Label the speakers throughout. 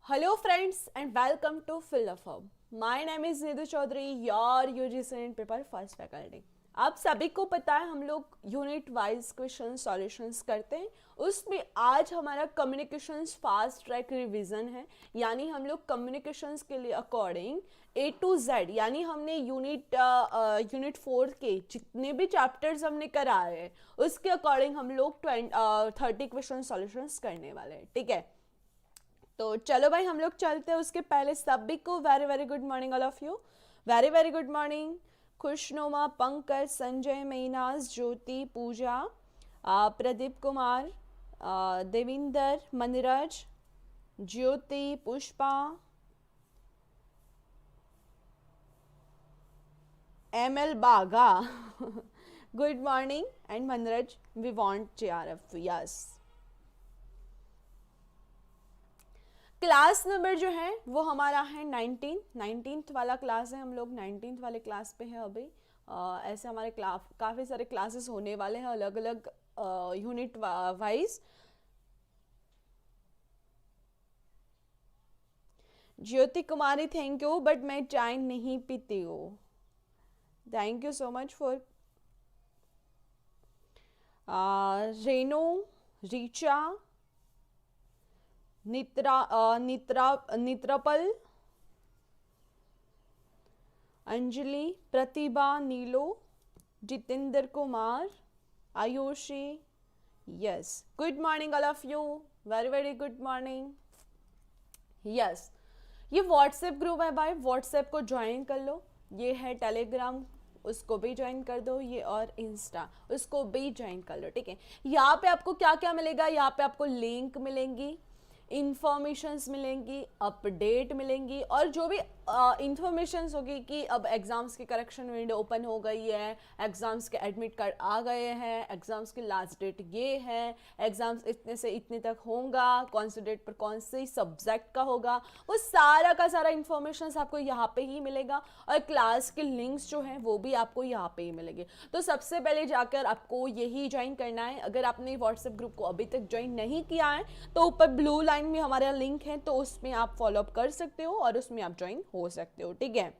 Speaker 1: Hello, friends, and welcome to Fill the Form. My name is Needu Chaudhary, your UGC and paper first faculty. आप सभी को पता है हम लोग यूनिट वाइज क्वेश्चन सॉल्यूशंस करते हैं. उसमें आज हमारा कम्युनिकेशंस फास्ट ट्रैक रिवीजन है. यानी हम लोग कम्युनिकेशंस के लिए अकॉर्डिंग ए टू जेड यानी हमने यूनिट 4 के जितने भी चैप्टर्स हमने कराए हैं उसके अकॉर्डिंग हम लोग 30 क्वेश्चन सॉल्यूशंस करने वाले हैं. ठीक है, तो चलो भाई हम लोग चलते हैं. उसके पहले सभी को very very good morning all of you. Very very good morning. Khushnuma, Pankaj, Sanjay, Minaz, Jyoti, Puja, Pradeep Kumar, Devinder, Maniraj, Jyoti, Pushpa, ML Baga. Good morning and Maniraj, we want JRF. Yes, class number जो है वो हमारा है 19th वाला क्लास है. हम लोग 19th वाले क्लास पे हैं अभी. ऐसे हमारे काफ़ी सारे क्लासेस होने वाले हैं अलग अलग unit wise. Jyoti Kumari, thank you, but मैं चाय नहीं पीती हूँ. Thank you so much for. Reno, Richa, नित्रपल, Anjali, Pratibha, Neelo, Jitendra Kumar, Ayushi. Yes, good morning all of you. Very very good morning. Yes, ये व्हाट्सएप ग्रुप है भाई, व्हाट्सएप को ज्वाइन कर लो. ये है टेलीग्राम, उसको भी ज्वाइन कर दो. ये और इंस्टा, उसको भी ज्वाइन कर लो. ठीक है, यहाँ पे आपको क्या क्या मिलेगा. यहाँ पे आपको लिंक मिलेंगी, इंफॉर्मेशंस मिलेंगी, अपडेट मिलेंगी, और जो भी इंफॉर्मेशंस होगी कि अब एग्ज़ाम्स की करेक्शन विंडो ओपन हो गई है, एग्ज़ाम्स के एडमिट कार्ड आ गए हैं, एग्ज़ाम्स की लास्ट डेट ये है, एग्ज़ाम्स इतने से इतने तक होगा, कौन से डेट पर कौन से सब्जेक्ट का होगा, वो सारा का सारा इंफॉर्मेशंस आपको यहाँ पे ही मिलेगा. और क्लास के लिंक्स जो हैं वो भी आपको यहाँ पे ही मिलेंगे. तो सबसे पहले जाकर आपको यही ज्वाइन करना है. अगर आपने व्हाट्सएप ग्रुप को अभी तक ज्वाइन नहीं किया है तो ऊपर ब्लू लाइन में हमारा लिंक है, तो उसमें आप फॉलो अप कर सकते हो और उसमें आप ज्वाइन हो सकते हो. ठीक है,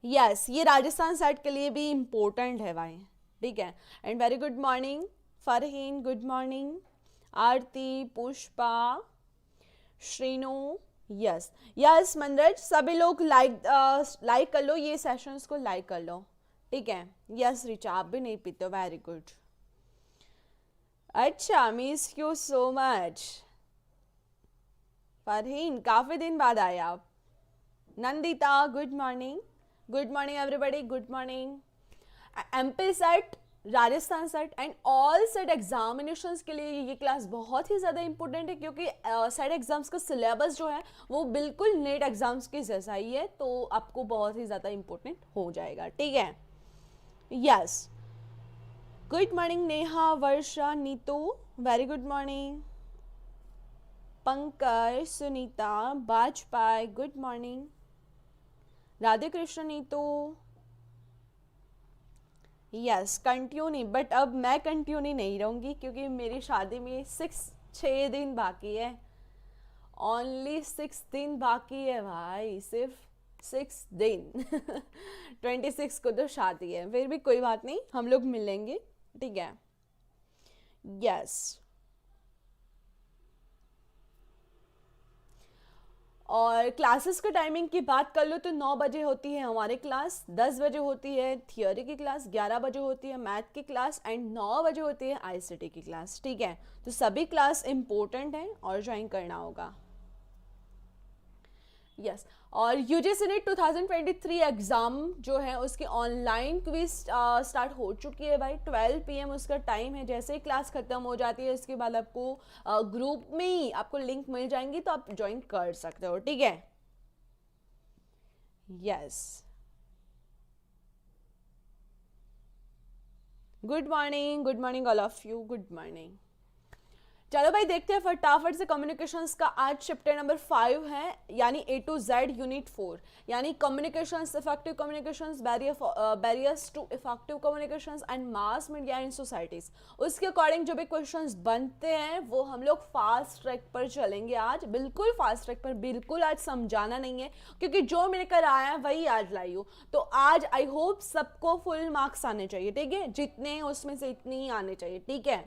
Speaker 1: यस, ये राजस्थान साइड के लिए भी इंपॉर्टेंट है भाई. ठीक है, and very good morning Farheen, good morning. Aarti, Pushpa, Srinu. Yes yes Manraj, सभी लोग लाइक कर लो, ये सेशंस को लाइक कर लो. ठीक है, यस रिचा, आप भी नहीं पीते हो, वेरी गुड. अच्छा, miss you so much. Farheen, काफ़ी दिन बाद आए आप. Nandita, good morning. Good morning everybody, good morning. MP set, Rajasthan set and all set examinations के लिए ये क्लास बहुत ही ज़्यादा इंपॉर्टेंट है, क्योंकि सेट एग्जाम्स का सिलेबस जो है वो बिल्कुल नेट एग्जाम्स के जैसा ही है, तो आपको बहुत ही ज़्यादा इंपॉर्टेंट हो जाएगा. ठीक है, yes. Good morning Neha, Varsha, Neetu, very good morning. Pankaj, Sunita, Bajpai, good morning. Radhe Krishna, Neetu. Yes, continue, but अब मैं कंटिन्यू नहीं रहूँगी क्योंकि मेरी शादी में 6 दिन बाकी है. ओनली 6 दिन बाकी है भाई, सिर्फ 6 दिन. 26 को तो शादी है, फिर भी कोई बात नहीं, हम लोग मिलेंगे. ठीक है, यस. और क्लासेस का टाइमिंग की बात कर लो तो 9 बजे होती है हमारी क्लास, 10 बजे होती है थियोरी की क्लास, 11 बजे होती है मैथ की क्लास एंड 9 बजे होती है आईसीटी की क्लास. ठीक है, तो सभी क्लास इंपॉर्टेंट हैं और ज्वाइन करना होगा. यस, और यूजीसी नेट 2023 एग्ज़ाम जो है उसकी ऑनलाइन क्विज स्टार्ट हो चुकी है भाई. 12 PM उसका टाइम है. जैसे ही क्लास ख़त्म हो जाती है उसके बाद आपको ग्रुप में ही आपको लिंक मिल जाएंगी, तो आप ज्वाइन कर सकते हो. ठीक है, yes. Good morning all of you, good morning. चलो भाई देखते हैं फटाफट से कम्युनिकेशंस का। आज चैप्टर नंबर 5 है, यानी A to Z यूनिट 4, यानी communications, effective communications, barriers to effective communications and mass media in societies. उसके अकॉर्डिंग जो भी क्वेश्चंस बनते हैं वो हम लोग फास्ट ट्रैक पर चलेंगे आज, बिल्कुल फास्ट ट्रैक पर, बिल्कुल आज समझाना नहीं है, क्योंकि जो मैंने कराया है वही आज लाई हूँ। तो आज आई होप सबको फुल मार्क्स आने चाहिए, ठीक है, जितने उसमें से इतने ही आने चाहिए, ठीक है।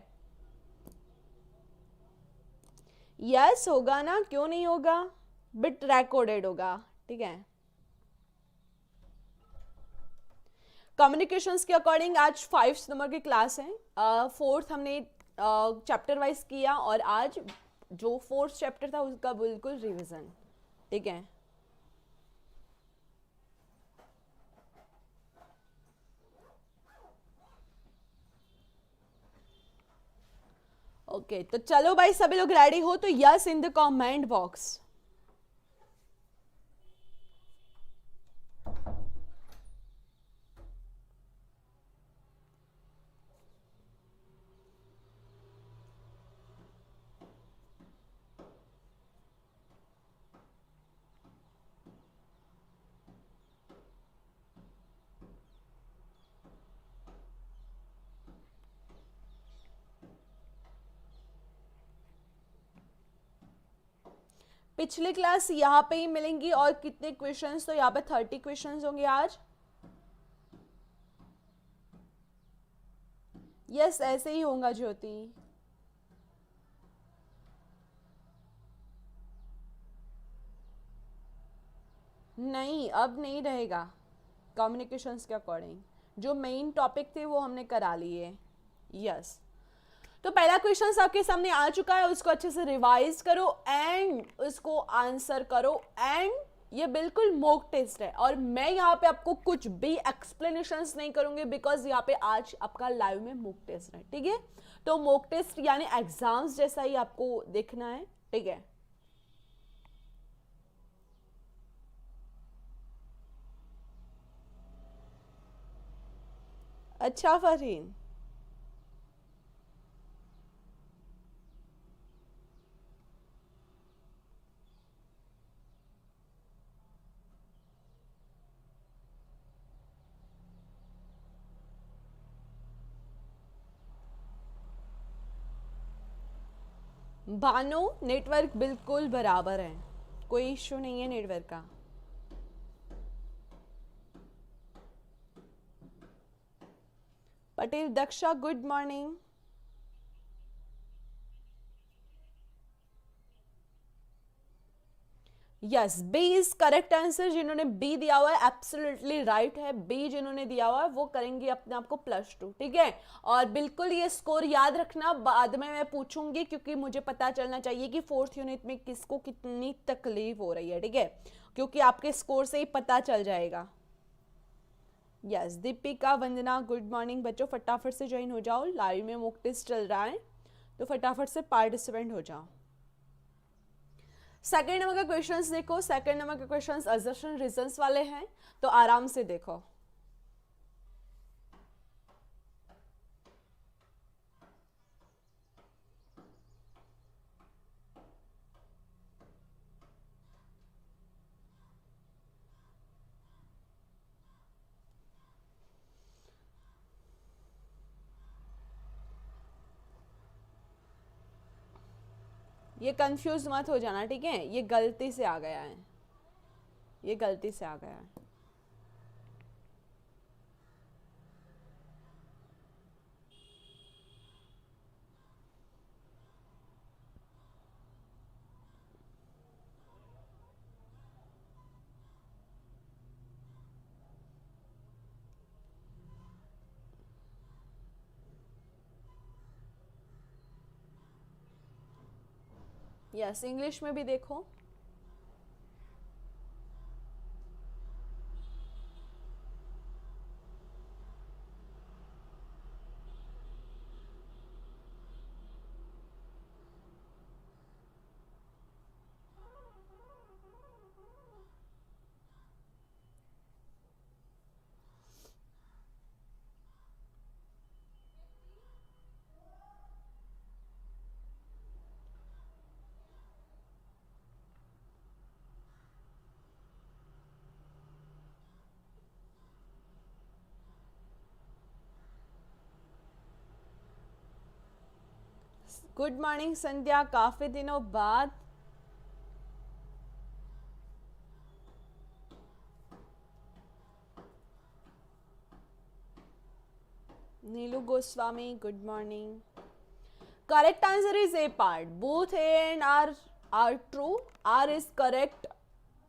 Speaker 1: यस होगा ना, क्यों नहीं होगा, बिट रिकॉर्डेड होगा, ठीक है। कम्युनिकेशंस के अकॉर्डिंग आज 5 नंबर की क्लास है, 4th हमने चैप्टर वाइज किया, और आज जो 4th चैप्टर था उसका बिल्कुल रिवीजन, ठीक है। ओके तो चलो भाई सभी लोग रेडी हो तो yes in the comment box. पिछली क्लास यहाँ पे ही मिलेंगी, और कितने क्वेश्चंस, तो यहाँ पे 30 क्वेश्चंस होंगे आज। यस ऐसे ही होगा ज्योति। नहीं अब नहीं रहेगा, कम्युनिकेशंस के अकॉर्डिंग जो मेन टॉपिक थे वो हमने करा लिए। यस तो पहला क्वेश्चन आपके सामने आ चुका है, उसको अच्छे से रिवाइज करो एंड उसको आंसर करो। एंड ये बिल्कुल मॉक टेस्ट है, और मैं यहाँ पे आपको कुछ भी एक्सप्लेनेशंस नहीं करूंगी, बिकॉज यहाँ पे आज आपका लाइव में मॉक टेस्ट है, ठीक है। तो मॉक टेस्ट यानी एग्जाम्स जैसा ही आपको देखना है, ठीक है। अच्छा फरहीन, भानु नेटवर्क बिल्कुल बराबर है, कोई इश्यू नहीं है नेटवर्क का। Patel Daksha good morning. Yes B is correct answer, जिन्होंने बी दिया हुआ है एब्सोल्युटली राइट है, बी जिन्होंने दिया हुआ है वो करेंगे अपने आप को +2, ठीक है। और बिल्कुल ये स्कोर याद रखना, बाद में मैं पूछूंगी, क्योंकि मुझे पता चलना चाहिए कि 4th यूनिट में किसको कितनी तकलीफ हो रही है, ठीक है, क्योंकि आपके स्कोर से ही पता चल जाएगा। यस दीपिका वंदना गुड मॉर्निंग बच्चों, फटाफट से ज्वाइन हो जाओ, लाइव में मॉक टेस्ट चल रहा है, तो फटाफट से पार्टिसिपेंट हो जाओ। सेकेंड नंबर का क्वेश्चंस देखो, सेकेंड नंबर के क्वेश्चंस असर्शन रीजंस वाले हैं, तो आराम से देखो। ये कंफ्यूज मत हो जाना, ठीक है, ये गलती से आ गया है, ये गलती से आ गया है। यस इंग्लिश में भी देखो। गुड मॉर्निंग संध्या, काफी दिनों बाद। Neelu Goswami, good morning. Correct answer is A part, both A and R true. R is correct,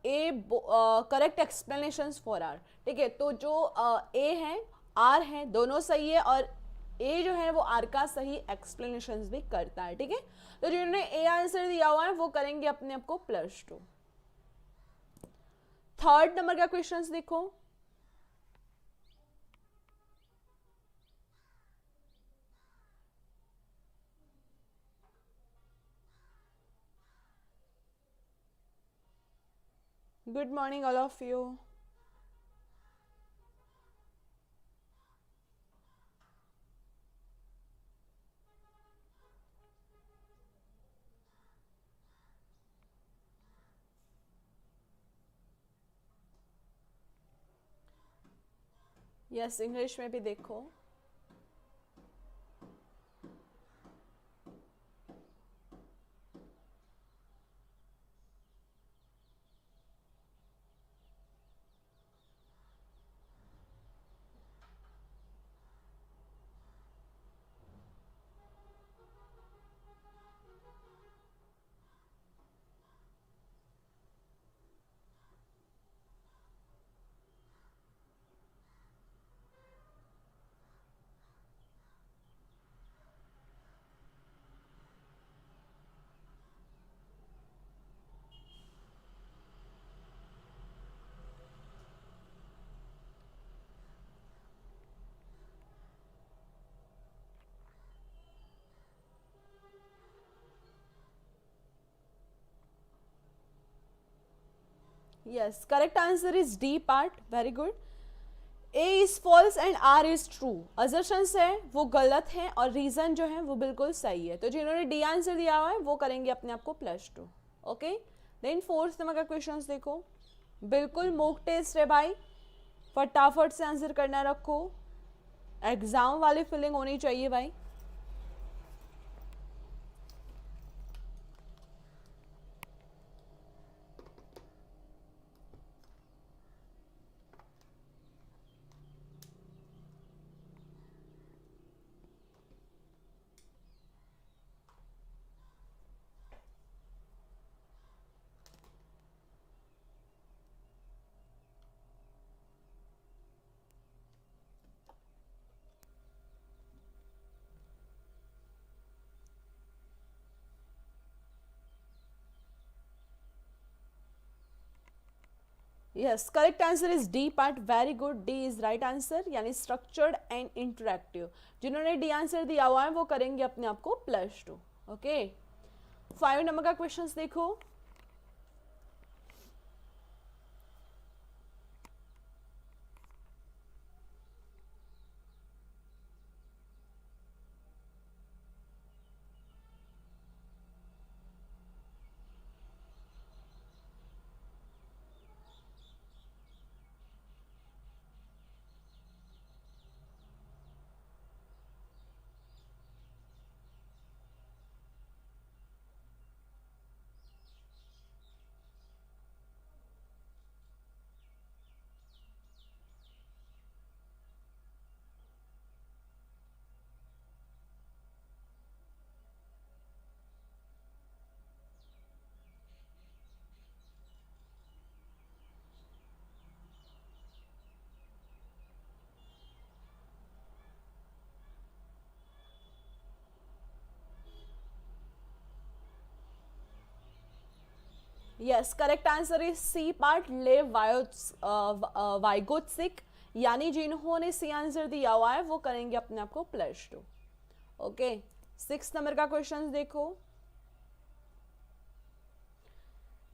Speaker 1: A correct explanation for R. ठीक है, तो जो ए है आर है दोनों सही है, और ए जो है वो आर का सही एक्सप्लेनेशन भी करता है। ठीक है, तो जिन्होंने ए आंसर दिया हुआ है वो करेंगे अपने आप को +2। थर्ड नंबर का क्वेश्चन देखो। Good morning all of you. Yes, English में भी देखो। Yes, correct answer is D part, very good. A is false and R is true. Assertions है वो गलत है और रीजन जो है वो बिल्कुल सही है। तो जिन्होंने डी आंसर दिया हुआ है वो करेंगे अपने आप को +2। ओके, देन फोर्थ नंबर का क्वेश्चन देखो। बिल्कुल मॉक टेस्ट है भाई, फटाफट से आंसर करना रखो, एग्जाम वाली फीलिंग होनी चाहिए भाई। Yes, correct answer is D part, very good. D is right answer, यानी स्ट्रक्चर्ड एंड इंटरेक्टिव। जिन्होंने डी आंसर दिया हुआ है वो करेंगे अपने आप को +2। ओके, 5 नंबर का क्वेश्चन देखो। Yes, correct answer is C part, Lev Vygotsky. यानी जिन्होंने सी आंसर दिया हुआ है वो करेंगे अपने आप को +2। ओके, 6 नंबर का क्वेश्चन देखो।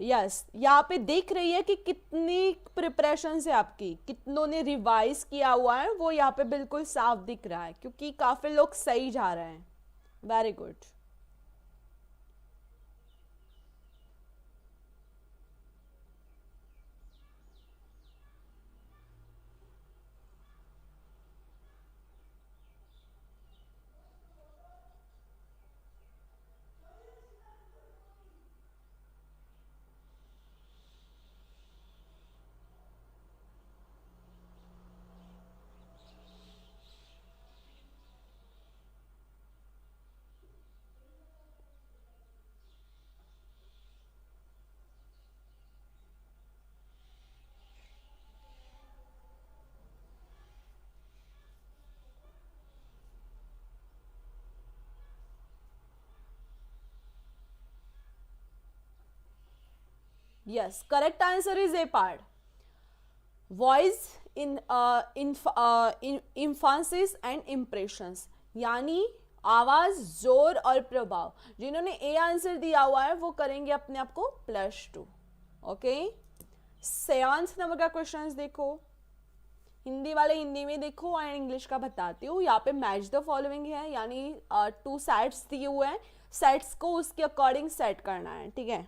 Speaker 1: यस, यहाँ पे देख रही है कि कितनी प्रिपरेशन है आपकी, कितनों ने रिवाइज किया हुआ है, वो यहाँ पे बिल्कुल साफ दिख रहा है क्योंकि काफी लोग सही जा रहे हैं। Very good. Yes, correct answer is A part. Voice in emphasis and impressions, यानी आवाज, जोर और प्रभाव. जिन्होंने ए आंसर दिया हुआ है वो करेंगे अपने आप को +2. ओके, 7 नंबर का क्वेश्चन देखो. हिंदी वाले हिंदी में देखो और इंग्लिश का बताती हूँ. यहाँ पे मैच द फॉलोइंग है, यानी 2 सेट्स दिए हुए हैं, सेट्स को उसके अकॉर्डिंग सेट करना है. ठीक है,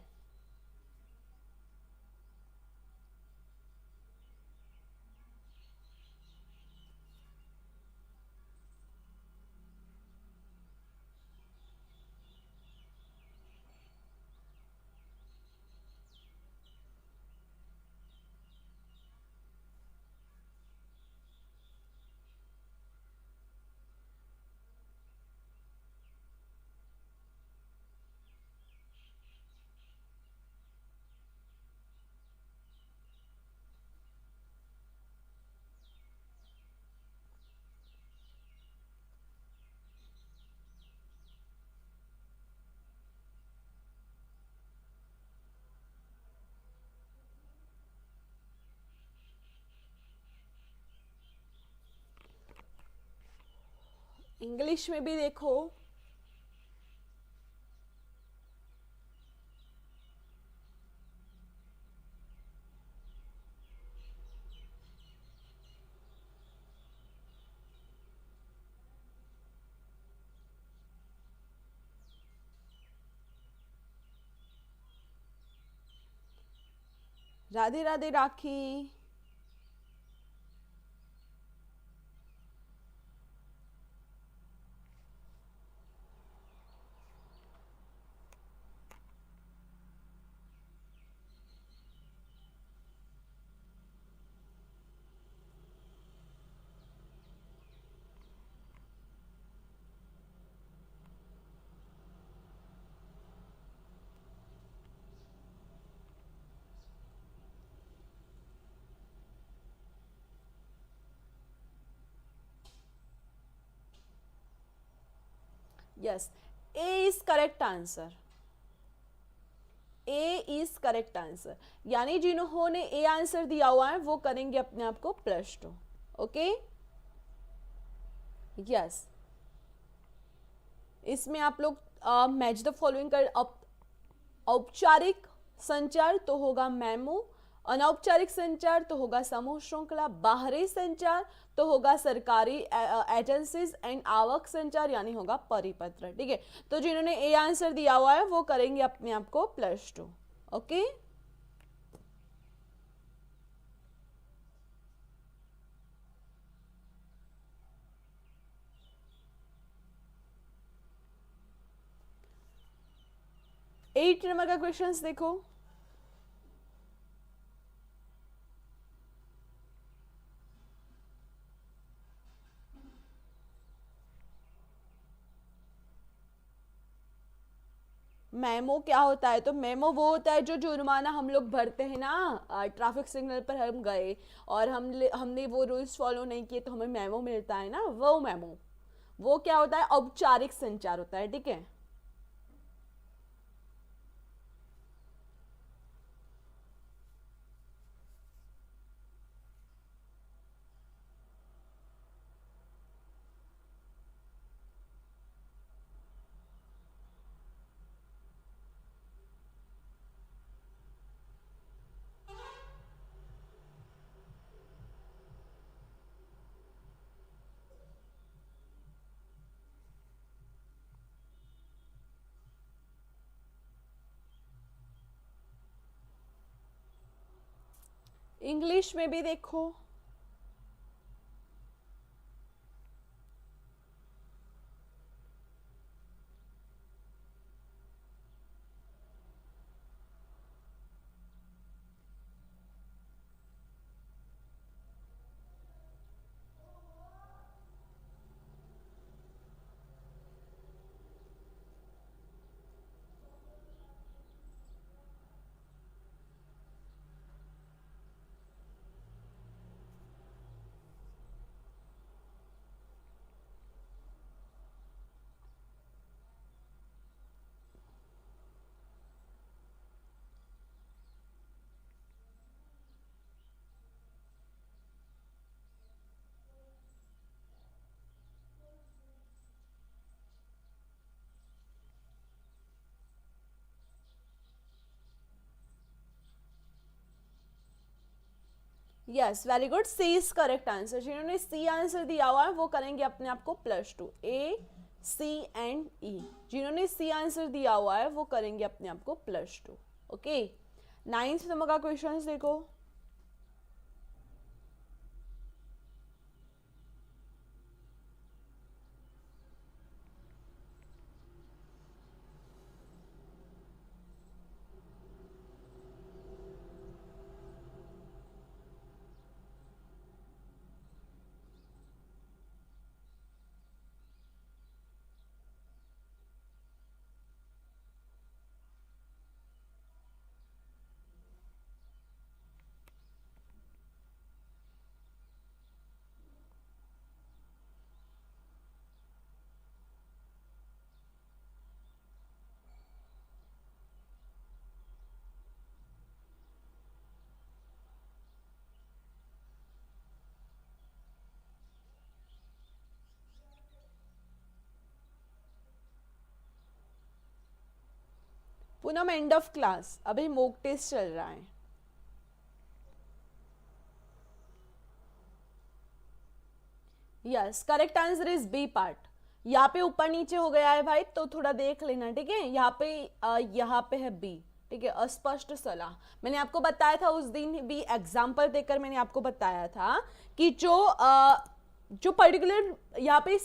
Speaker 1: इंग्लिश में भी देखो. Radhe Radhe Rakhi. Yes, A is correct answer. A is correct answer, यानी जिन्होंने ए आंसर दिया हुआ है वो करेंगे अपने आप को +2. Okay, yes. इसमें आप लोग मैच द फॉलोइंग कर. औपचारिक संचार तो होगा मेमो, अनौपचारिक संचार तो होगा समूह श्रृंखला, बाहरी संचार तो होगा सरकारी एजेंसीज, एंड आवक संचार यानी होगा परिपत्र. ठीक है, तो जिन्होंने ए आंसर दिया हुआ है वो करेंगे अपने आप को +2. ओके, एट नंबर का क्वेश्चन देखो. मेमो क्या होता है? तो मेमो वो होता है जो जुर्माना हम लोग भरते हैं ना, ट्रैफिक सिग्नल पर हम गए और हमने वो रूल्स फॉलो नहीं किए तो हमें मेमो मिलता है ना, वो मेमो. वो क्या होता है? औपचारिक संचार होता है. ठीक है, इंग्लिश में भी देखो. Yes very good, C is correct answer. जिन्होंने सी आंसर दिया हुआ है वो करेंगे अपने आप को +2, ए सी एंड ई। जिन्होंने सी आंसर दिया हुआ है वो करेंगे अपने आप को +2। ओके, 9th नंबर का क्वेश्चन देखो। पूनम एंड ऑफ क्लास, अभी मॉक टेस्ट चल रहा है। Yes correct answer is B part. यहाँ पे ऊपर नीचे हो गया है भाई, तो थोड़ा देख लेना, ठीक है। यहाँ पे है बी, ठीक है, अस्पष्ट सलाह। मैंने आपको बताया था उस दिन भी एग्जाम्पल देकर मैंने आपको बताया था कि जो पर्टिकुलर यहाँ पे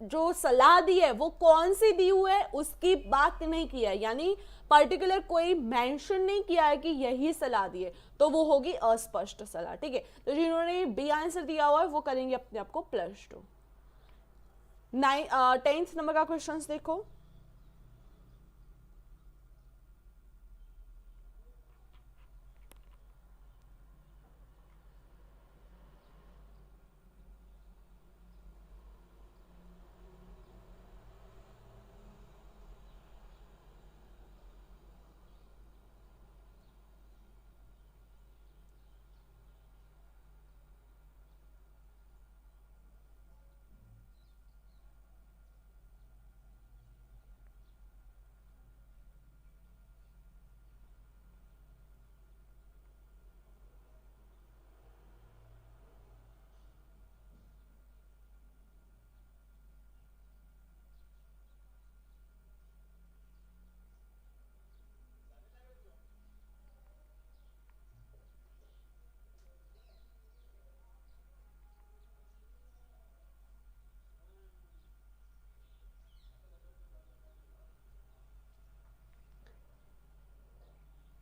Speaker 1: जो सलाह दी है वो कौन सी दी हुई है उसकी बात नहीं की है, यानी पर्टिकुलर कोई मेंशन नहीं किया है कि यही सलाह दी है, तो वो होगी अस्पष्ट सलाह, ठीक है। तो जिन्होंने बी आंसर दिया हुआ है वो करेंगे अपने आप को +2। 10th नंबर का क्वेश्चन देखो।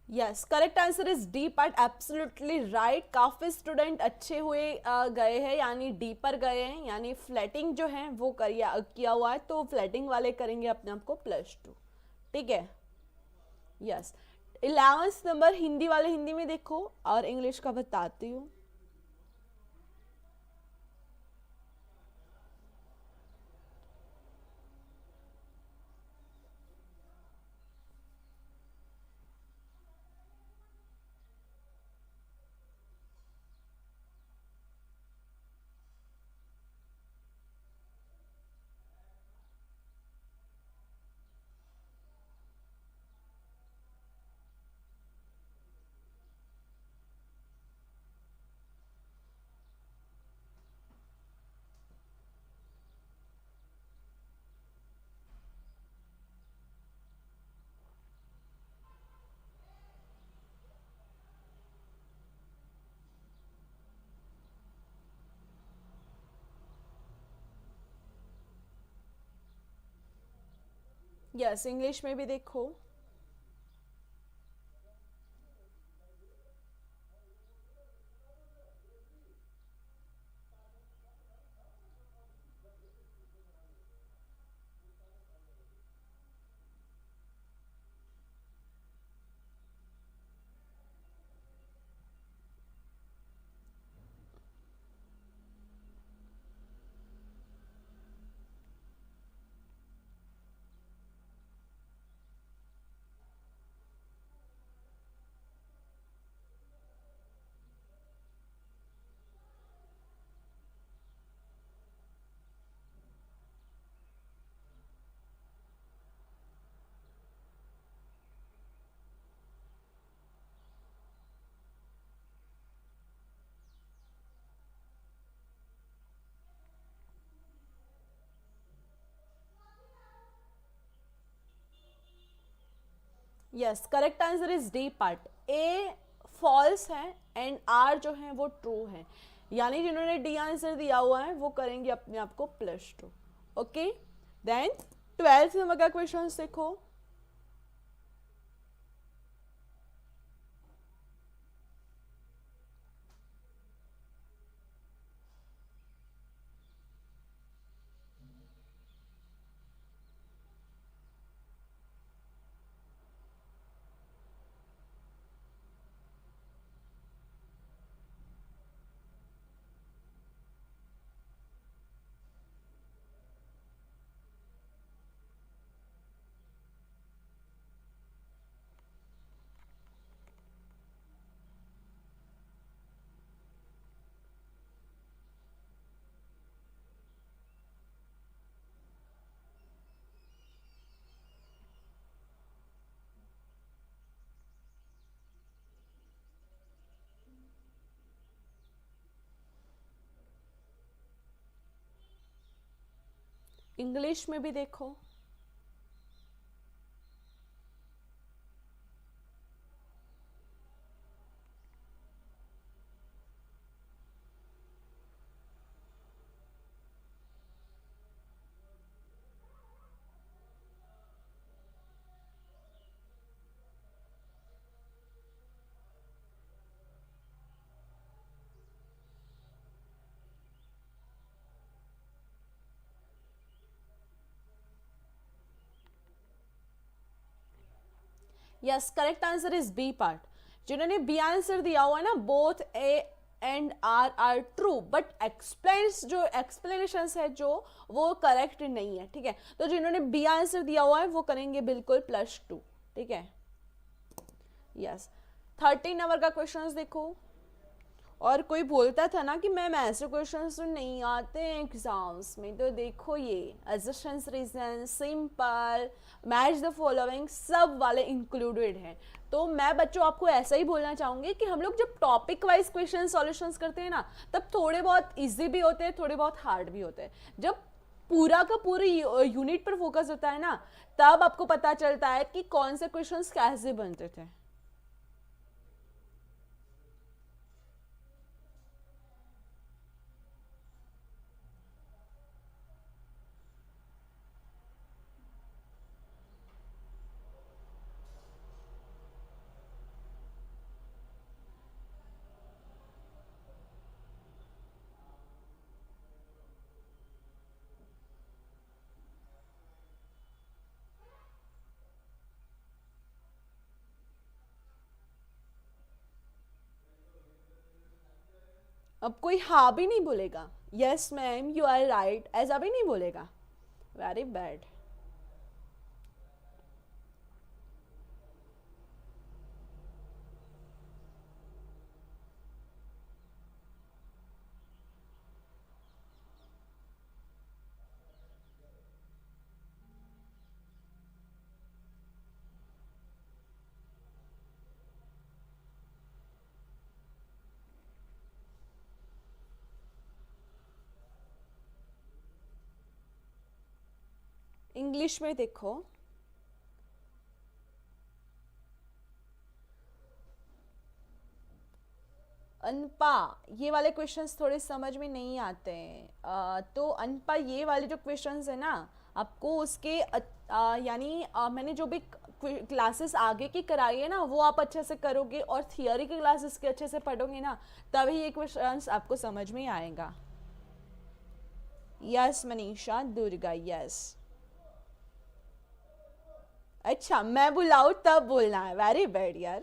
Speaker 1: Yes correct answer is D part, absolutely right. काफी स्टूडेंट अच्छे हुए गए हैं, यानी डी पर गए हैं, यानी फ्लैटिंग जो है वो किया हुआ है, तो फ्लैटिंग वाले करेंगे अपने आप को +2, ठीक है। यस 11th नंबर हिंदी वाले हिंदी में देखो और इंग्लिश का बताती हूँ। यस इंग्लिश में भी देखो। Yes, correct answer is D part. A false है एंड आर जो है वो ट्रू है, यानी जिन्होंने डी आंसर दिया हुआ है वो करेंगे अपने आप को +2। ओके, देन 12th नंबर का क्वेश्चन देखो। इंग्लिश में भी देखो। Yes, correct answer is B part. जिन्होंने बी आंसर दिया हुआ है ना, both A and R true, but explains जो एक्सप्लेनेशन है जो वो करेक्ट नहीं है। ठीक है, तो जिन्होंने बी आंसर दिया हुआ है वो करेंगे बिल्कुल +2। ठीक है, यस। 13 नंबर का क्वेश्चन देखो। और कोई बोलता था ना कि मैम ऐसे क्वेश्चंस तो नहीं आते हैं एग्जाम्स में, तो देखो ये existence reason, simple, match the following, सब वाले इंक्लूडेड हैं। तो मैं बच्चों आपको ऐसा ही बोलना चाहूँगी कि हम लोग जब टॉपिक वाइज क्वेश्चन सॉल्यूशंस करते हैं ना, तब थोड़े बहुत इजी भी होते हैं, थोड़े बहुत हार्ड भी होते हैं। जब पूरा का पूरी यूनिट पर फोकस होता है ना, तब आपको पता चलता है कि कौन से क्वेश्चंस कैसे बनते थे। अब कोई हाँ भी नहीं बोलेगा, yes ma'am you are right, ऐसा भी नहीं बोलेगा। Very bad. इंग्लिश में देखो। अनपा, ये वाले क्वेश्चंस थोड़े समझ में नहीं आते हैं। तो अनपा ये वाले जो क्वेश्चंस है ना, आपको उसके यानी मैंने जो भी क्लासेस आगे की कराई है ना, वो आप अच्छे से करोगे और थियोरी की क्लासेस के अच्छे से पढ़ोगे ना, तभी ये क्वेश्चंस आपको समझ में आएगा। Yes Manisha, Durga, yes. अच्छा, मैं बुलाऊं तब बोलना है, वेरी बैड यार।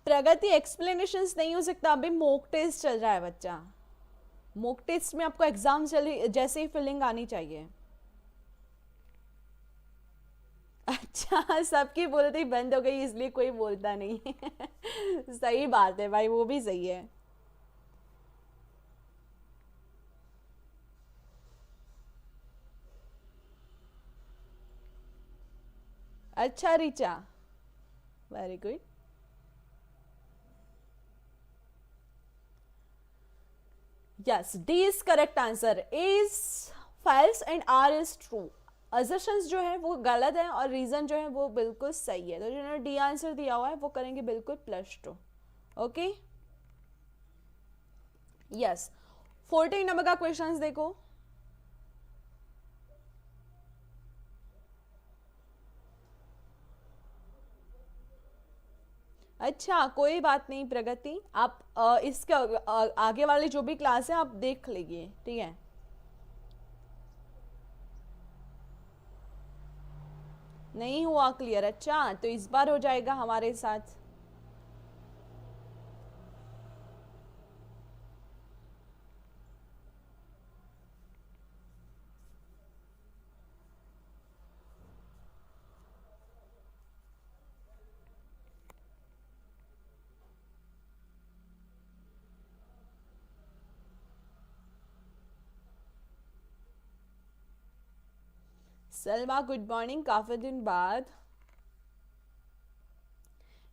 Speaker 1: प्रगति एक्सप्लेनेशंस नहीं हो सकता, अभी मॉक टेस्ट चल रहा है बच्चा। मॉक टेस्ट में आपको एग्जाम चले जैसे ही फीलिंग आनी चाहिए। अच्छा, सबकी बोलती बंद हो गई इसलिए कोई बोलता नहीं। सही बात है भाई, वो भी सही है। अच्छा Richa, very good. Yes, D is correct answer, A is false and R is true. Assertions जो है वो गलत है और रीजन जो है वो बिल्कुल सही है, तो जिन्होंने डी आंसर दिया हुआ है वो करेंगे बिल्कुल +2। Okay, yes. 14 नंबर का क्वेश्चन देखो। अच्छा, कोई बात नहीं प्रगति, आप इसके आगे वाली जो भी क्लास है आप देख लीजिए, ठीक है। नहीं हुआ क्लियर, अच्छा तो इस बार हो जाएगा हमारे साथ। सलमा गुड मॉर्निंग, काफी दिन बाद।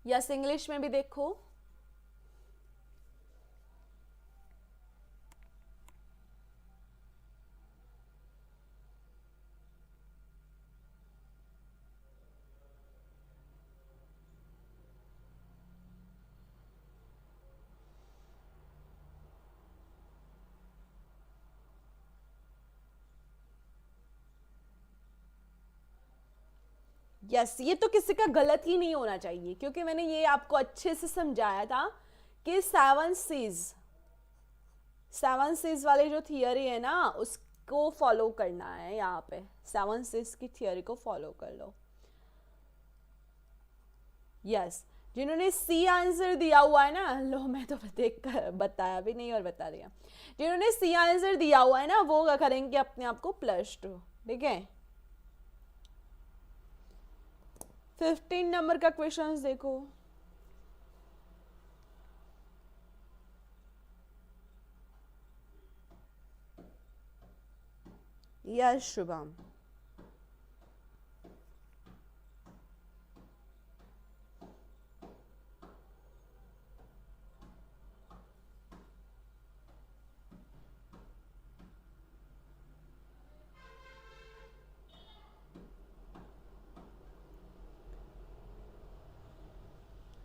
Speaker 1: यस, इंग्लिश में भी देखो। यस, ये तो किसी का गलत ही नहीं होना चाहिए, क्योंकि मैंने ये आपको अच्छे से समझाया था कि सेवन सीज वाली जो थियरी है ना उसको फॉलो करना है, यहाँ पे सेवन सीज की थियरी को फॉलो कर लो। यस, जिन्होंने सी आंसर दिया हुआ है ना, लो मैं तो देख कर बताया भी नहीं और बता दिया। जिन्होंने सी आंसर दिया हुआ है ना वो करेंगे अपने आप को +2, ठीक है। 15 नंबर का क्वेश्चन देखो। यस शुभम।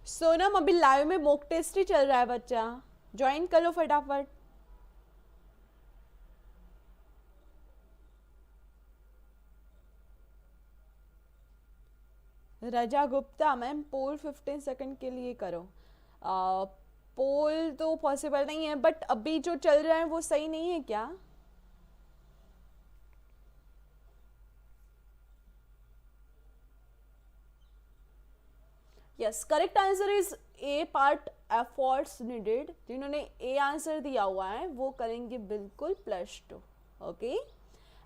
Speaker 1: सोनम, अभी लाइव में मॉक टेस्ट ही चल रहा है बच्चा, ज्वाइन कर लो फटाफट। रजा गुप्ता मैम, पोल 15 सेकंड के लिए करो। पोल तो पॉसिबल नहीं है, बट अभी जो चल रहा है वो सही नहीं है क्या? Yes, correct answer is A part, efforts needed. जिन्होंने ए आंसर दिया हुआ है वो करेंगे बिल्कुल +2। Okay,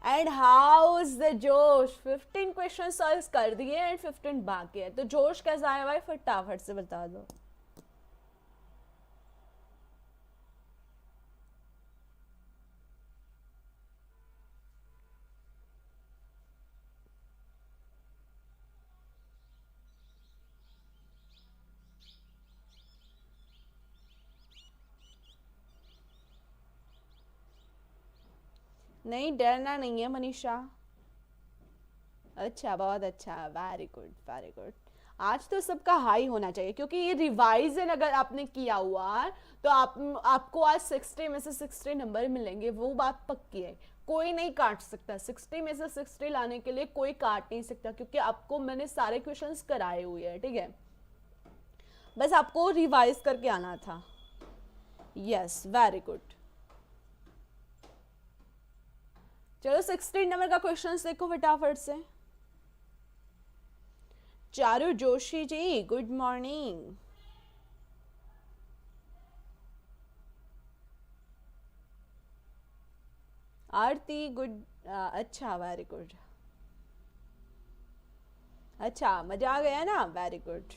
Speaker 1: and how is the जोश? 15 क्वेश्चन सॉल्व कर दिए एंड 15 बाकी है, तो जोश कैसा आया भाई फटाफट से बता दो। नहीं, डरना नहीं है मनीषा। अच्छा, बहुत अच्छा, वेरी गुड वेरी गुड। आज तो सबका हाई होना चाहिए, क्योंकि ये रिवाइजन अगर आपने किया हुआ है तो आपको आज 60 में से 60 नंबर मिलेंगे, वो बात पक्की है। कोई नहीं काट सकता 60 में से 60 लाने के लिए, कोई काट नहीं सकता, क्योंकि आपको मैंने सारे क्वेश्चंस कराए हुए हैं, ठीक है। बस आपको रिवाइज करके आना था। Yes, very good. चलो 16 नंबर का क्वेश्चन देखो फटाफट से। Charu Joshi ji good morning. Aarti good, अच्छा वेरी गुड। अच्छा, मजा आ गया ना, वेरी गुड।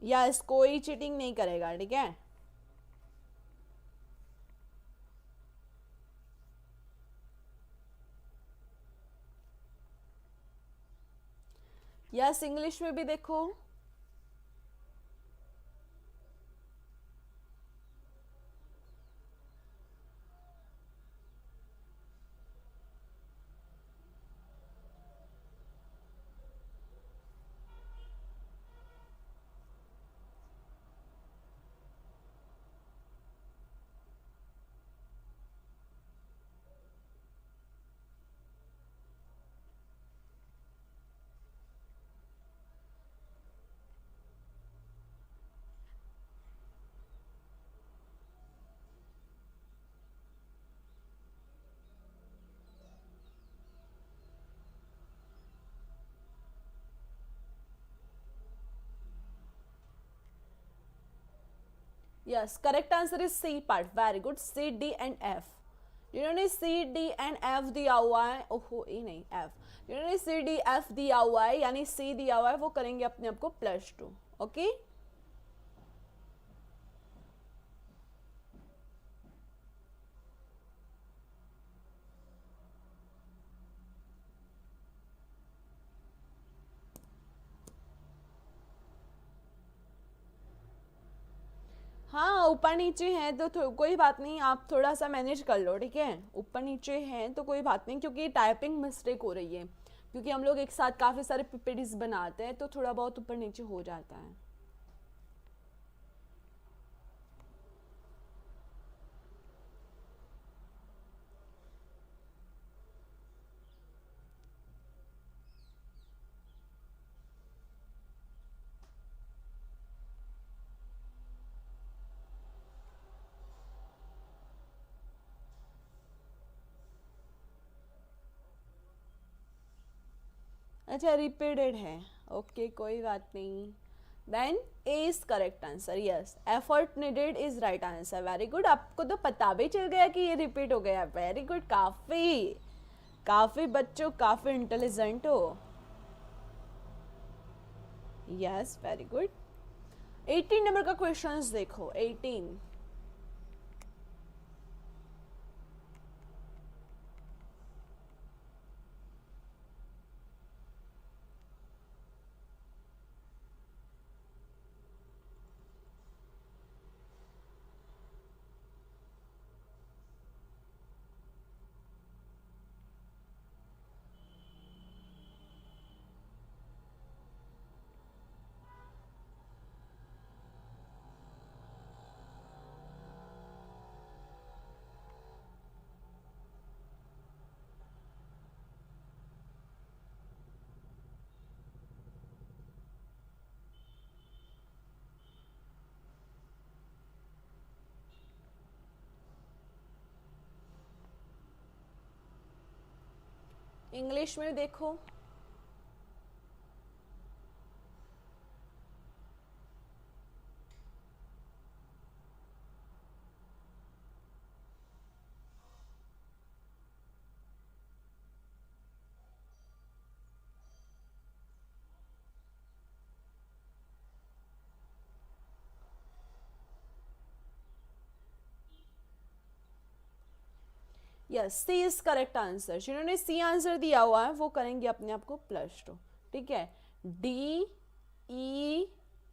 Speaker 1: यस, कोई चीटिंग नहीं करेगा, ठीक है। यस, इंग्लिश में भी देखो। Yes, correct answer is C part, very good. C D and F, जिन्होंने सी डी एंड एफ दिया हुआ है, ओहो ए नहीं एफ, जिन्होंने सी डी एफ दिया हुआ है यानी सी दिया हुआ है वो करेंगे अपने आप को +2। ओके, हाँ ऊपर नीचे हैं तो कोई बात नहीं, आप थोड़ा सा मैनेज कर लो, ठीक है। ऊपर नीचे हैं तो कोई बात नहीं, क्योंकि टाइपिंग मिस्टेक हो रही है, क्योंकि हम लोग एक साथ काफ़ी सारे पीपीटीज बनाते हैं तो थोड़ा बहुत ऊपर नीचे हो जाता है। अच्छा, रिपीटेड है, ओके कोई बात नहीं। Then A is correct answer, yes, effort needed is right answer, very good. आपको तो पता भी चल गया कि ये रिपीट हो गया, वेरी गुड, काफ़ी काफ़ी बच्चों काफ़ी इंटेलिजेंट हो। Yes, very good. 18 नंबर का क्वेश्चंस देखो, 18। इंग्लिश में देखो। Yes, C is correct answer, जिन्होंने सी आंसर दिया हुआ है वो करेंगे अपने आप को +2, ठीक है। D, E,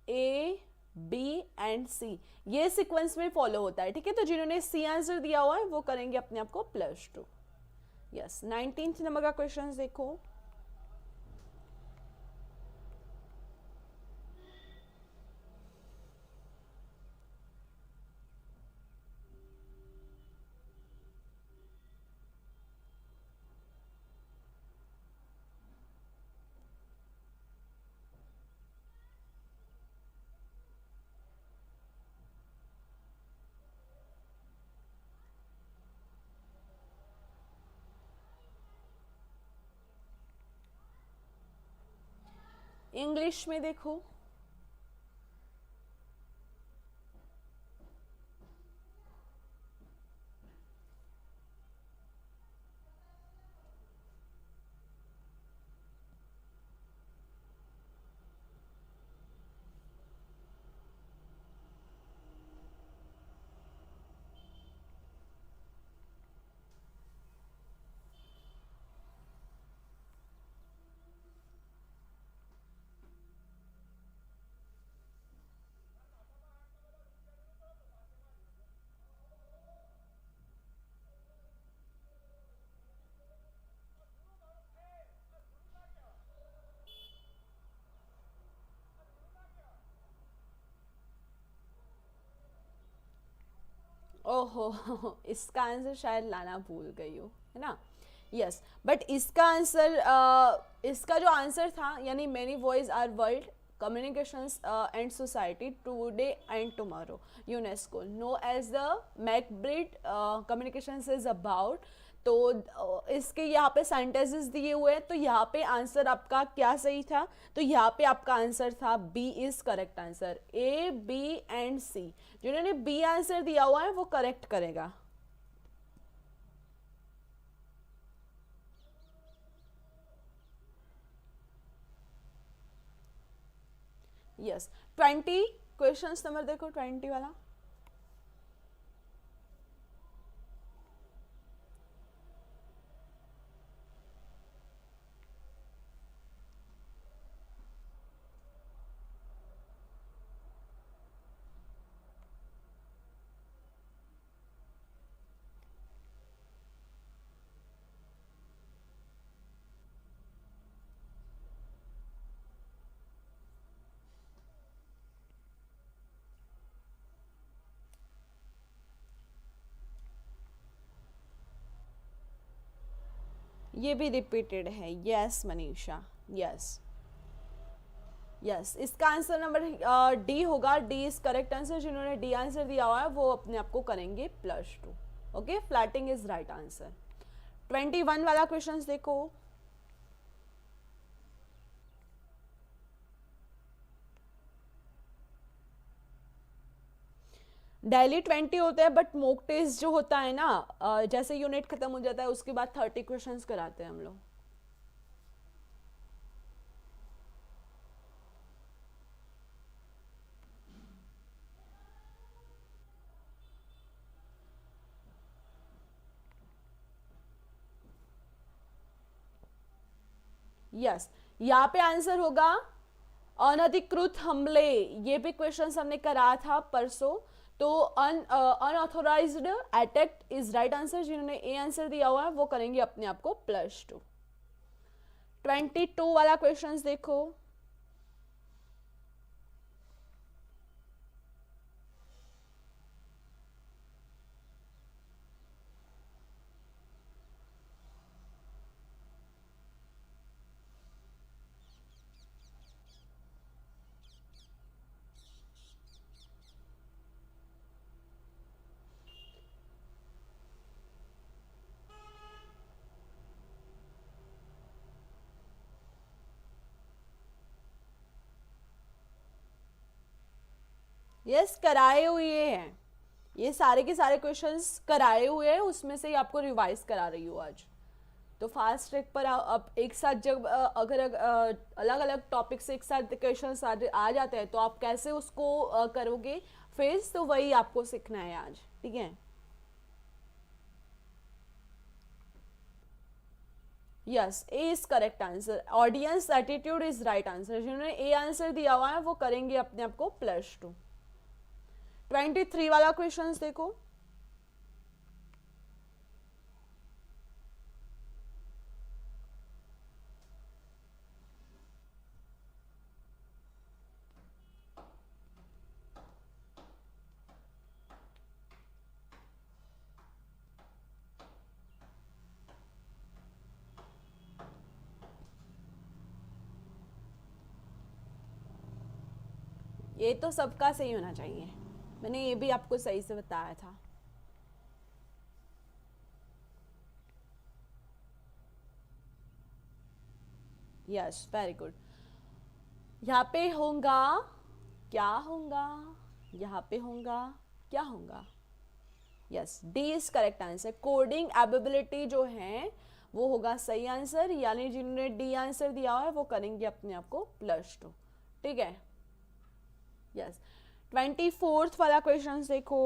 Speaker 1: A, B and C, ये सीक्वेंस में फॉलो होता है, ठीक है। तो जिन्होंने सी आंसर दिया हुआ है वो करेंगे अपने आप को +2। यस, 19th नंबर का क्वेश्चन देखो। इंग्लिश में देखो, ओहो इसका आंसर शायद लाना भूल गई हो, है ना। यस, बट इसका आंसर इसका जो आंसर था, यानी many voice are world communications and society today and tomorrow, UNESCO known as the MacBride communications is about. तो इसके यहाँ पे सेंटेंसेस दिए हुए हैं, तो यहाँ पे आंसर आपका क्या सही था, तो यहाँ पे आपका आंसर था B is correct answer. A B and C, जिन्होंने बी आंसर दिया हुआ है वो करेक्ट करेगा। यस, 20 क्वेश्चन नंबर देखो, 20 वाला। ये भी रिपीटेड है, यस मनीषा, यस यस। इसका आंसर नंबर डी होगा, डी इज करेक्ट आंसर। जिन्होंने डी आंसर दिया हुआ है वो अपने आप को करेंगे +2। Okay, flatting is right answer. 21 वाला क्वेश्चन देखो। डेली 20 होते हैं, बट मॉक टेस्ट जो होता है ना, जैसे यूनिट खत्म हो जाता है उसके बाद 30 क्वेश्चंस कराते हैं हम लोग। यस, यहाँ पे आंसर होगा अनधिकृत हमले। ये भी क्वेश्चन हमने करा था परसों। तो unauthorised attack is right answer. जिन्होंने ए आंसर दिया हुआ है वो करेंगे अपने आप को +2। 22 वाला क्वेश्चन देखो। यस, कराए हुए हैं, ये सारे के सारे क्वेश्चंस कराए हुए हैं, उसमें से ही आपको रिवाइज करा रही हूँ आज। तो फास्ट ट्रैक पर अब एक साथ जब अगर अलग अलग टॉपिक से एक साथ क्वेश्चंस आ जाते हैं तो आप कैसे उसको करोगे फेस, तो वही आपको सीखना है आज, ठीक है। Yes, A is correct answer. Audience attitude is right answer. जिन्होंने ए आंसर दिया हुआ है वो करेंगे अपने आप को +2। 23 वाला क्वेश्चन देखो। ये तो सबका सही होना चाहिए, मैंने ये भी आपको सही से बताया था। Yes, very good. यहाँ पे होगा क्या होगा, यहाँ पे होगा क्या होगा। Yes, D is correct answer. Coding ability जो है वो होगा सही आंसर, यानी जिन्होंने डी आंसर दिया हुआ है वो करेंगे अपने आप को +2। ठीक है। यस, 24th वाला क्वेश्चन देखो।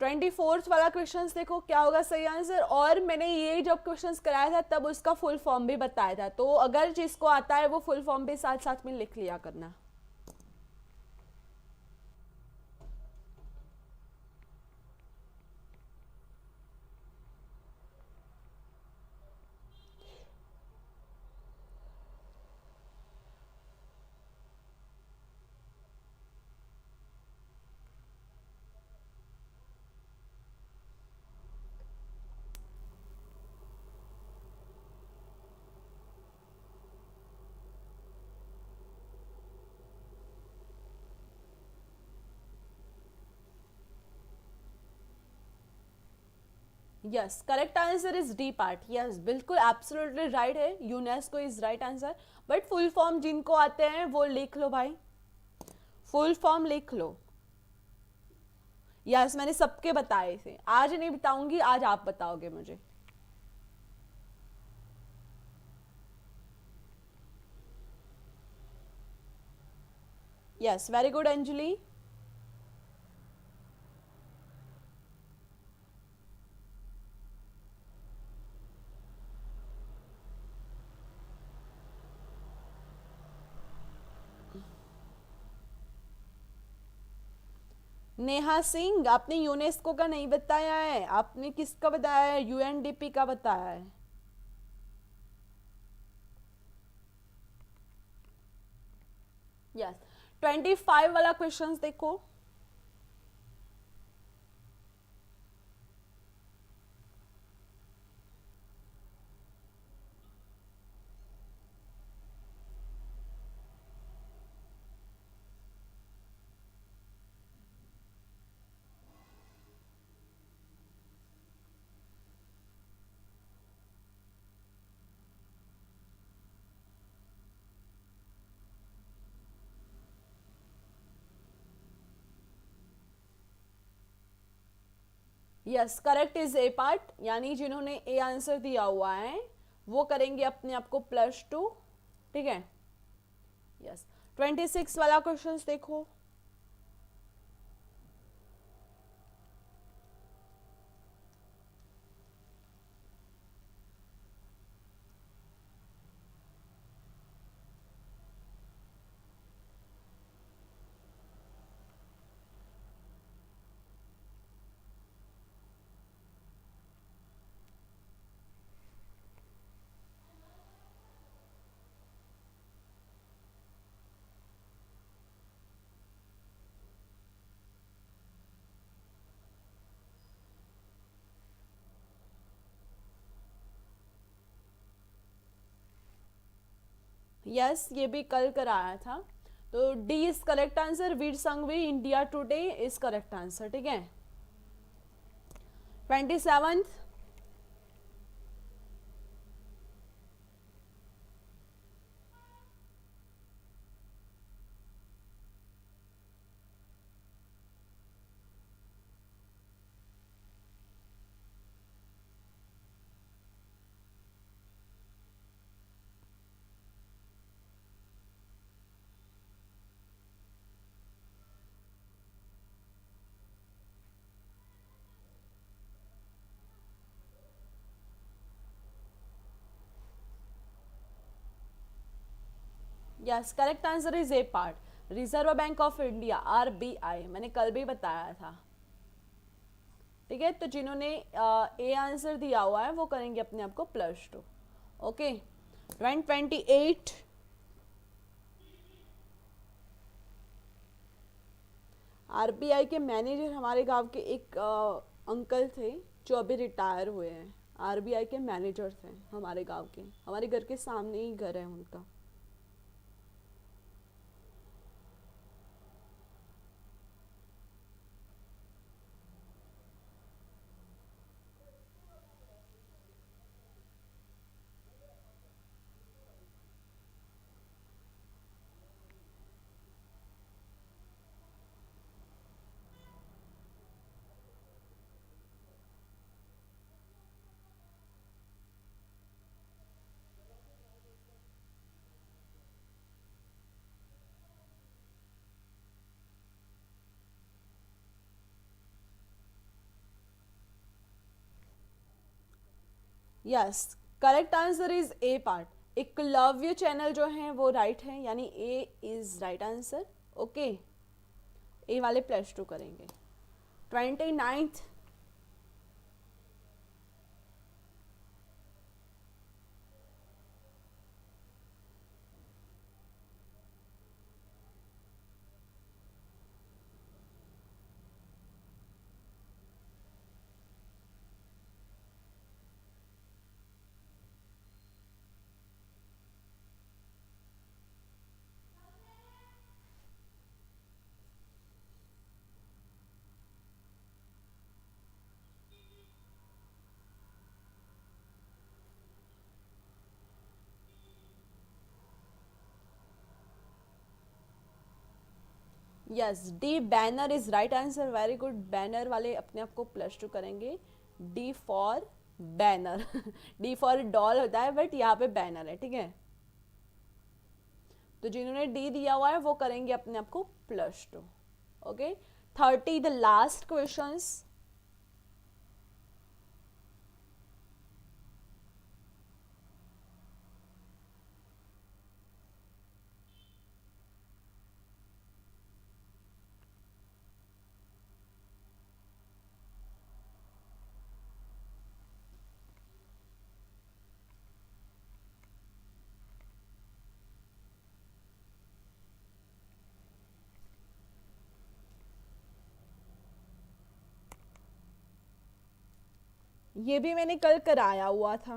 Speaker 1: ट्वेंटी फोर्थ वाला क्वेश्चन देखो क्या होगा सही आंसर। और मैंने ये जब क्वेश्चन कराया था तब उसका फुल फॉर्म भी बताया था, तो अगर जिसको आता है वो फुल फॉर्म भी साथ साथ में लिख लिया करना। Yes, correct answer is D part. Yes, बिल्कुल एब्सोल्युटली राइट है, UNESCO is right answer. But full form जिनको आते हैं वो लिख लो भाई, फुल फॉर्म लिख लो। यस, मैंने सबके बताए थे, आज नहीं बताऊंगी, आज आप बताओगे मुझे। Yes, very good Anjali. Neha Singh, आपने यूनेस्को का नहीं बताया है, आपने किसका बताया है? यूएनडीपी का बताया है। यस, 25 वाला क्वेश्चन देखो। Yes, correct is A part, यानी जिन्होंने ए आंसर दिया हुआ है वो करेंगे अपने आप को +2। ठीक है। यस, 26 वाला क्वेश्चन देखो। यस, ये भी कल कराया था। तो D is correct answer, Vir Sanghvi India Today is correct answer. ठीक है। 27th। Yes, correct answer is A part, Reserve Bank of India RBI, मैंने कल भी बताया था। ठीक है, तो जिन्होंने ए आंसर दिया हुआ है वो करेंगे अपने आप को +2। ओके। 28। RBI के मैनेजर हमारे गांव के एक अंकल थे जो अभी रिटायर हुए हैं। RBI के मैनेजर थे हमारे गांव के, हमारे घर के सामने ही घर है उनका। Yes, correct answer is A part. Eklavya channel जो है वो राइट है, यानी ए इज राइट आंसर। ओके, ए वाले +2 करेंगे। 29th, yes, D banner is right answer. Very good, banner वाले अपने आप को +2 करेंगे। D for banner D for doll होता है, बट यहाँ पे बैनर है, ठीक है। तो जिन्होंने डी दिया हुआ है वो करेंगे अपने आप को +2। Okay, 30 the last questions. ये भी मैंने कल कराया हुआ था।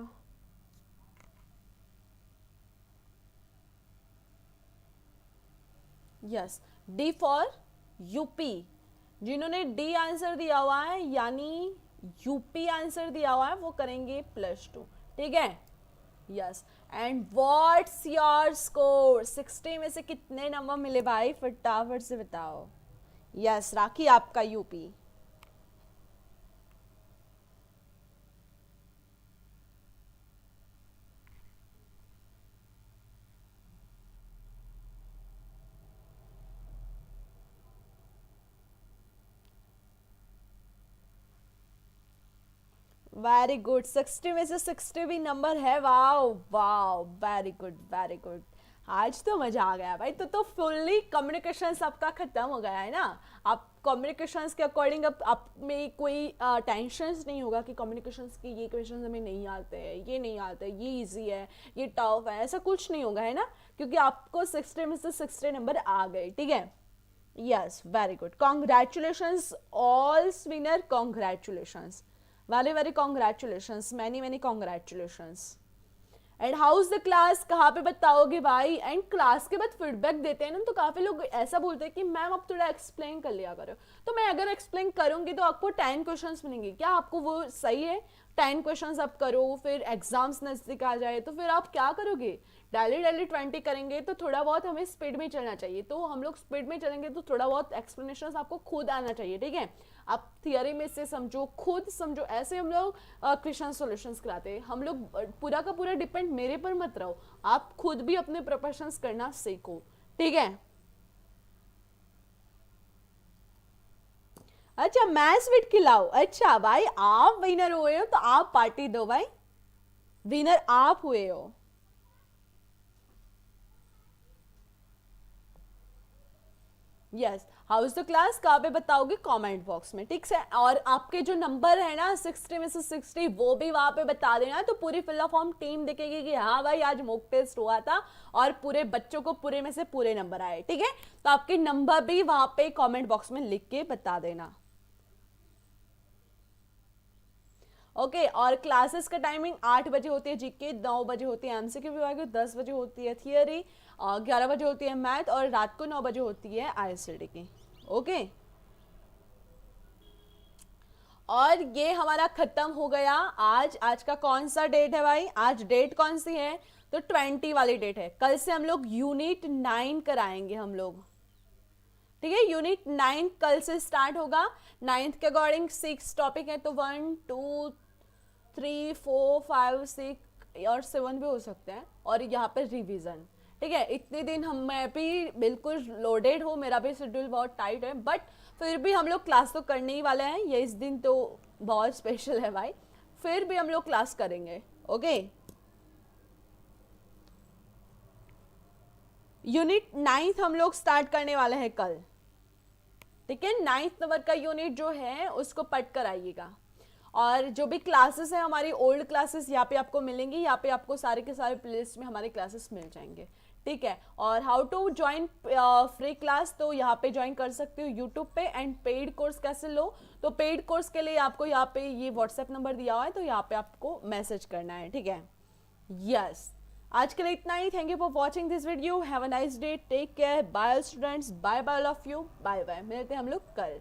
Speaker 1: Yes, D for UP. जिन्होंने डी आंसर दिया हुआ है यानी यूपी आंसर दिया हुआ है वो करेंगे +2, ठीक है। Yes, and what's your score? 60 में से कितने नंबर मिले भाई, फटाफट से बताओ। यस, राखी आपका यूपी। वेरी गुड, 60 में से 60 भी नंबर है। Wow wow, very good very good. आज तो मजा आ गया भाई। तो फुल्ली कम्युनिकेशन आपका खत्म हो गया है ना। आप कम्युनिकेशंस के अकॉर्डिंग अब आप में कोई टेंशन नहीं होगा कि कम्युनिकेशंस के ये क्वेश्चन हमें नहीं आते हैं, ये नहीं आते, ये इजी है, ये टफ है, ऐसा कुछ नहीं होगा, है ना। क्योंकि आपको 60 में से 60 नंबर आ गए, ठीक है। Yes, very good, congratulations all winner, congratulations, very congratulations, many congratulations। And house the class कहाँ पे बताओगे भाई? एंड क्लास के बाद फीडबैक देते हैं ना, तो काफ़ी लोग ऐसा बोलते हैं कि मैम आप थोड़ा एक्सप्लेन कर लिया करो। तो मैं अगर एक्सप्लेन करूँगी तो आपको 10 क्वेश्चंस मिलेंगे, क्या आपको वो सही है? 10 क्वेश्चंस आप करो, फिर एग्जाम्स नज़दीक आ जाए तो फिर आप क्या करोगे? डेली 20 करेंगे तो थोड़ा बहुत हमें स्पीड में चलना चाहिए। तो हम लोग स्पीड में चलेंगे तो थोड़ा बहुत एक्सप्लेनेशन आपको खुद आना चाहिए, ठीक है। आप थियरी में से समझो, खुद समझो, ऐसे हम लोग क्वेश्चन सॉल्यूशंस कराते हैं। हम लोग पूरा का पूरा डिपेंड मेरे पर मत रहो, आप खुद भी अपने प्रिपरेशंस करना सीखो, ठीक है। अच्छा, मैं स्वीट खिलाओ? अच्छा भाई, आप विनर हुए हो तो आप पार्टी दो भाई, विनर आप हुए हो। यस, हाउस द क्लास कहाँ पे बताओगे? कमेंट बॉक्स में, ठीक है। और आपके जो नंबर है ना 60 में से 60, वो भी वहां पे बता देना, तो पूरी फिल फॉर्म टीम देखेगी कि हाँ भाई आज मॉक टेस्ट हुआ था और पूरे बच्चों को पूरे में से पूरे नंबर आए, ठीक है। तो आपके नंबर भी वहां पे कमेंट बॉक्स में लिख के बता देना। ओके, और क्लासेस का टाइमिंग 8 बजे होती है जीके, 9 बजे होती है एमसीक्यू विभाग, 10 बजे होती है थियरी, 11 बजे होती है मैथ, और रात को 9 बजे होती है आईएससीडी की। ओके, और ये हमारा खत्म हो गया आज। आज का कौन सा डेट है भाई? आज डेट कौन सी है? तो 20 वाली डेट है। कल से हम लोग यूनिट 9 कराएंगे हम लोग, ठीक है। यूनिट 9 कल से स्टार्ट होगा। 9th के अकॉर्डिंग 6 टॉपिक है, तो 1 2 3 4 5 6 और 7 भी हो सकते हैं, और यहाँ पे रिवीजन, ठीक है। इतने दिन हम, मैं भी बिल्कुल लोडेड हूँ, मेरा भी शेड्यूल बहुत टाइट है, बट फिर भी हम लोग क्लास तो करने ही वाले हैं। ये इस दिन तो बहुत स्पेशल है भाई। फिर भी हम लोग क्लास करेंगे, ओके। यूनिट 9th हम लोग स्टार्ट करने वाले हैं कल, ठीक है। 9th नंबर का यूनिट जो है उसको पढ़ कर आइएगा। और जो भी क्लासेस है हमारी ओल्ड क्लासेस यहाँ पे आपको मिलेंगी, यहाँ पे आपको सारे के सारे प्लेलिस्ट में हमारे क्लासेस मिल जाएंगे, ठीक है। और how to join free class, तो यहाँ पे ज्वाइन कर सकते हो यूट्यूब पे। एंड पेड कोर्स कैसे लो, तो पेड कोर्स के लिए आपको यहाँ पे ये व्हाट्सएप नंबर दिया हुआ है, तो यहाँ पे आपको मैसेज करना है, ठीक है। यस, आज के लिए इतना ही। Thank you for watching this video. Have a nice day, take care, bye students, bye bye all of you, bye bye. मिलते हैं हम लोग कल।